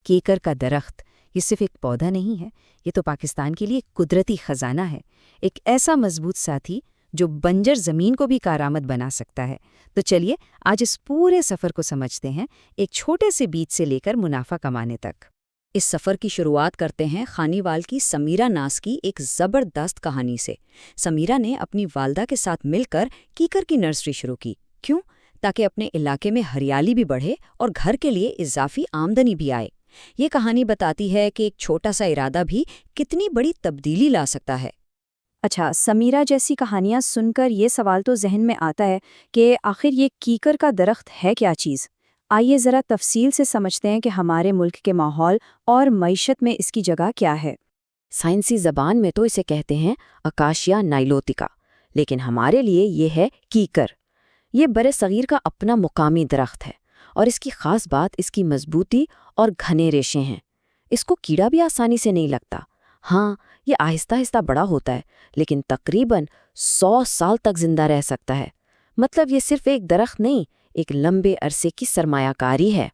کیکر کا درخت یہ صرف ایک پودا نہیں ہے، یہ تو پاکستان کے لیے ایک قدرتی خزانہ ہے، ایک ایسا مضبوط ساتھی جو بنجر زمین کو بھی کارآمد بنا سکتا ہے۔ تو چلیے آج اس پورے سفر کو سمجھتے ہیں، ایک چھوٹے سے بیج سے لے کر منافع کمانے تک۔ اس سفر کی شروعات کرتے ہیں خانیوال کی سمیرہ ناز کی ایک زبردست کہانی سے۔ سمیرہ نے اپنی والدہ کے ساتھ مل کر کیکر کی نرسری شروع کی۔ کیوں؟ تاکہ اپنے علاقے میں ہریالی بھی بڑھے اور گھر کے لیے اضافی آمدنی بھی آئے۔ یہ کہانی بتاتی ہے کہ ایک چھوٹا سا ارادہ بھی کتنی بڑی تبدیلی لا سکتا ہے۔ اچھا، سمیرہ جیسی کہانیاں سن کر یہ سوال تو ذہن میں آتا ہے کہ آخر یہ کیکر کا درخت ہے کیا چیز؟ آئیے ذرا تفصیل سے سمجھتے ہیں کہ ہمارے ملک کے ماحول اور معیشت میں اس کی جگہ کیا ہے۔ سائنسی زبان میں تو اسے کہتے ہیں اکاشیا نائلوتیکا، لیکن ہمارے لیے یہ ہے کیکر۔ یہ برصغیر کا اپنا مقامی درخت ہے، اور اس کی خاص بات اس کی مضبوطی اور گھنے ریشے ہیں۔ اس کو کیڑا بھی آسانی سے نہیں لگتا۔ ہاں، یہ آہستہ آہستہ بڑا ہوتا ہے، لیکن تقریباً 100 سال تک زندہ رہ سکتا ہے۔ مطلب یہ صرف ایک درخت نہیں، ایک لمبے عرصے کی سرمایہ کاری ہے۔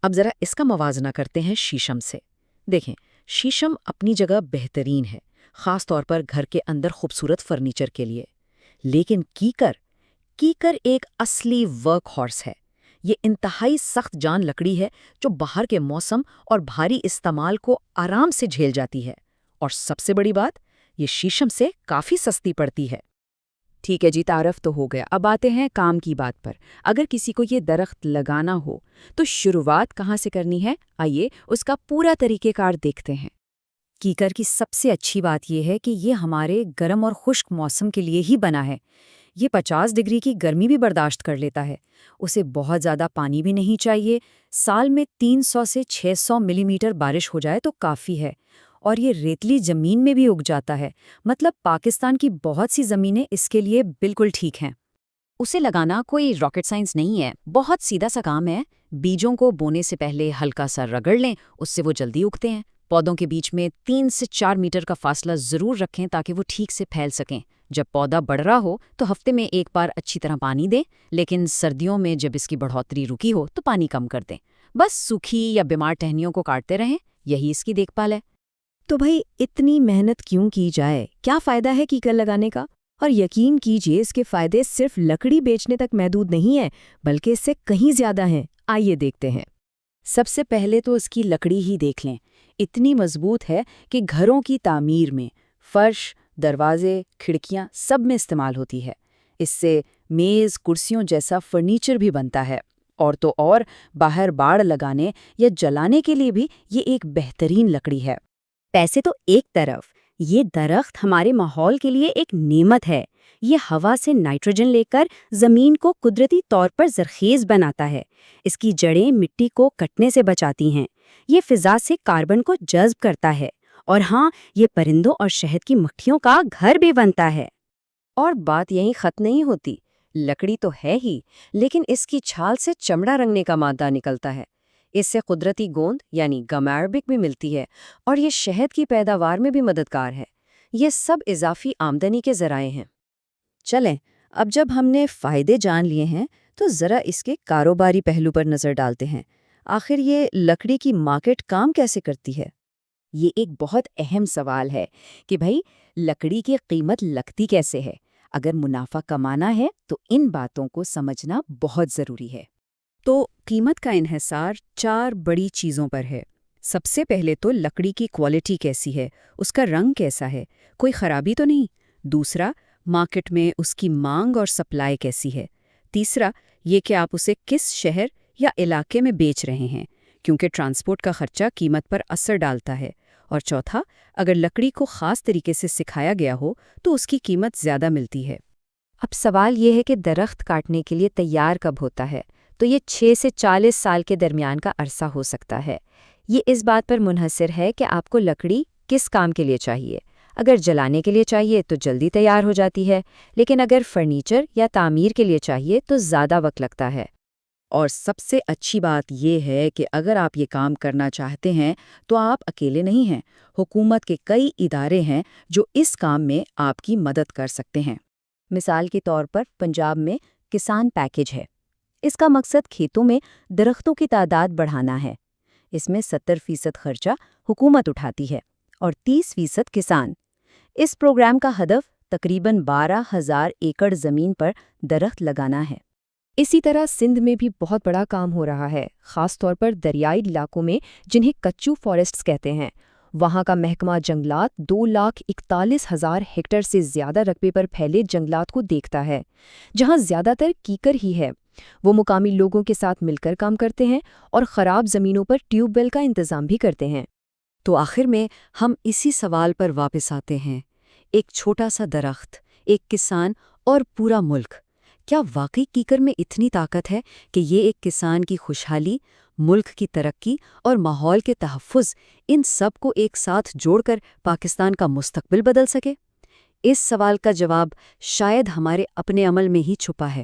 اب ذرا اس کا موازنہ کرتے ہیں شیشم سے۔ دیکھیں، شیشم اپنی جگہ بہترین ہے، خاص طور پر گھر کے اندر خوبصورت فرنیچر کے لیے، لیکن کیکر ایک اصلی ورک ہارس ہے۔ یہ انتہائی سخت جان لکڑی ہے جو باہر کے موسم اور بھاری استعمال کو آرام سے جھیل جاتی ہے، اور سب سے بڑی بات، یہ شیشم سے کافی سستی پڑتی ہے۔ ٹھیک ہے جی، تعارف تو ہو گیا، اب آتے ہیں کام کی بات پر۔ اگر کسی کو یہ درخت لگانا ہو تو شروعات کہاں سے کرنی ہے؟ آئیے اس کا پورا طریقہ کار دیکھتے ہیں۔ کیکر کی سب سے اچھی بات یہ ہے کہ یہ ہمارے گرم اور خشک موسم کے لیے ہی بنا ہے۔ یہ 50 ڈگری کی گرمی بھی برداشت کر لیتا ہے، اسے بہت زیادہ پانی بھی نہیں چاہیے، سال میں 300 سے 600 ملی میٹر بارش ہو جائے تو کافی ہے، اور یہ ریتلی زمین میں بھی اگ جاتا ہے۔ مطلب پاکستان کی بہت سی زمینیں اس کے لیے بالکل ٹھیک ہیں۔ اسے لگانا کوئی راکٹ سائنس نہیں ہے، بہت سیدھا سا کام ہے۔ بیجوں کو بونے سے پہلے ہلکا سا رگڑ لیں، اس سے وہ جلدی اگتے ہیں۔ پودوں کے بیچ میں 3 سے 4 میٹر کا فاصلہ ضرور رکھیں تاکہ وہ ٹھیک سے پھیل سکیں۔ جب پودا بڑھ رہا ہو تو ہفتے میں ایک بار اچھی طرح پانی دیں، لیکن سردیوں میں جب اس کی بڑھوتری رکی ہو تو پانی کم کر دیں۔ بس سوکھی یا بیمار ٹہنیوں کو کاٹتے رہیں، یہی اس کی دیکھ بھال ہے۔ تو بھائی اتنی محنت کیوں کی جائے؟ کیا فائدہ ہے کیکر لگانے کا؟ اور یقین کیجئے اس کے فائدے صرف لکڑی بیچنے تک محدود نہیں ہیں، بلکہ اس سے کہیں زیادہ ہیں۔ آئیے دیکھتے ہیں۔ سب سے پہلے تو اس کی لکڑی ہی دیکھ لیں، اتنی مضبوط ہے کہ گھروں کی تعمیر میں، فرش، دروازے، کھڑکیاں سب میں استعمال ہوتی ہے۔ اس سے میز، کرسیوں جیسا فرنیچر بھی بنتا ہے، اور تو اور باہر باڑ لگانے یا جلانے کے لیے بھی یہ ایک بہترین لکڑی ہے۔ پیسے تو ایک طرف، یہ درخت ہمارے ماحول کے لیے ایک نعمت ہے۔ یہ ہوا سے نائٹروجن لے کر زمین کو قدرتی طور پر زرخیز بناتا ہے۔ اس کی جڑیں مٹی کو کٹنے سے بچاتی ہیں، یہ فضا سے کاربن کو جذب کرتا ہے، اور ہاں، یہ پرندوں اور شہد کی مکھیوں کا گھر بھی بنتا ہے۔ اور بات یہیں ختم نہیں ہوتی، لکڑی تو ہے ہی، لیکن اس کی چھال سے چمڑا رنگنے کا مادہ نکلتا ہے۔ اس سے قدرتی گوند یعنی گم عربک بھی ملتی ہے، اور یہ شہد کی پیداوار میں بھی مددگار ہے۔ یہ سب اضافی آمدنی کے ذرائع ہیں۔ چلیں، اب جب ہم نے فائدے جان لیے ہیں تو ذرا اس کے کاروباری پہلو پر نظر ڈالتے ہیں۔ آخر یہ لکڑی کی مارکیٹ کام کیسے کرتی ہے؟ یہ ایک بہت اہم سوال ہے کہ بھائی لکڑی کی قیمت لگتی کیسے ہے۔ اگر منافع کمانا ہے تو ان باتوں کو سمجھنا بہت ضروری ہے۔ تو قیمت کا انحصار 4 بڑی چیزوں پر ہے۔ سب سے پہلے تو لکڑی کی کوالٹی کیسی ہے، اس کا رنگ کیسا ہے، کوئی خرابی تو نہیں۔ دوسرا، مارکیٹ میں اس کی مانگ اور سپلائی کیسی ہے۔ تیسرا، یہ کہ آپ اسے کس شہر یا علاقے میں بیچ رہے ہیں، کیونکہ ٹرانسپورٹ کا خرچہ قیمت پر اثر ڈالتا ہے۔ اور چوتھا، اگر لکڑی کو خاص طریقے سے سکھایا گیا ہو تو اس کی قیمت زیادہ ملتی ہے۔ اب سوال یہ ہے کہ درخت کاٹنے کے لیے تیار کب ہوتا ہے؟ تو یہ 6 سے 40 سال کے درمیان کا عرصہ ہو سکتا ہے۔ یہ اس بات پر منحصر ہے کہ آپ کو لکڑی کس کام کے لیے چاہیے۔ اگر جلانے کے لیے چاہیے تو جلدی تیار ہو جاتی ہے، لیکن اگر فرنیچر یا تعمیر کے لیے چاہیے تو زیادہ وقت لگتا ہے۔ اور سب سے اچھی بات یہ ہے کہ اگر آپ یہ کام کرنا چاہتے ہیں تو آپ اکیلے نہیں ہیں۔ حکومت کے کئی ادارے ہیں جو اس کام میں آپ کی مدد کر سکتے ہیں۔ مثال کے طور پر پنجاب میں کسان پیکیج ہے۔ اس کا مقصد کھیتوں میں درختوں کی تعداد بڑھانا ہے۔ اس میں 70% خرچہ حکومت اٹھاتی ہے اور 30% کسان۔ اس پروگرام کا ہدف تقریباً 12,000 ایکڑ زمین پر درخت لگانا ہے۔ اسی طرح سندھ میں بھی بہت بڑا کام ہو رہا ہے، خاص طور پر دریائی علاقوں میں جنہیں کچو فارسٹس کہتے ہیں۔ وہاں کا محکمہ جنگلات 2,41,000 ہیکٹر سے زیادہ رقبے پر پھیلے جنگلات کو دیکھتا ہے، جہاں زیادہ تر کیکر ہی ہے۔ وہ مقامی لوگوں کے ساتھ مل کر کام کرتے ہیں اور خراب زمینوں پر ٹیوب ویل کا انتظام بھی کرتے ہیں۔ تو آخر میں ہم اسی سوال پر واپس آتے ہیں، ایک چھوٹا سا درخت، ایک کسان اور پورا ملک۔ کیا واقعی کیکر میں اتنی طاقت ہے کہ یہ ایک کسان کی خوشحالی، ملک کی ترقی اور ماحول کے تحفظ، ان سب کو ایک ساتھ جوڑ کر پاکستان کا مستقبل بدل سکے؟ اس سوال کا جواب شاید ہمارے اپنے عمل میں ہی چھپا ہے۔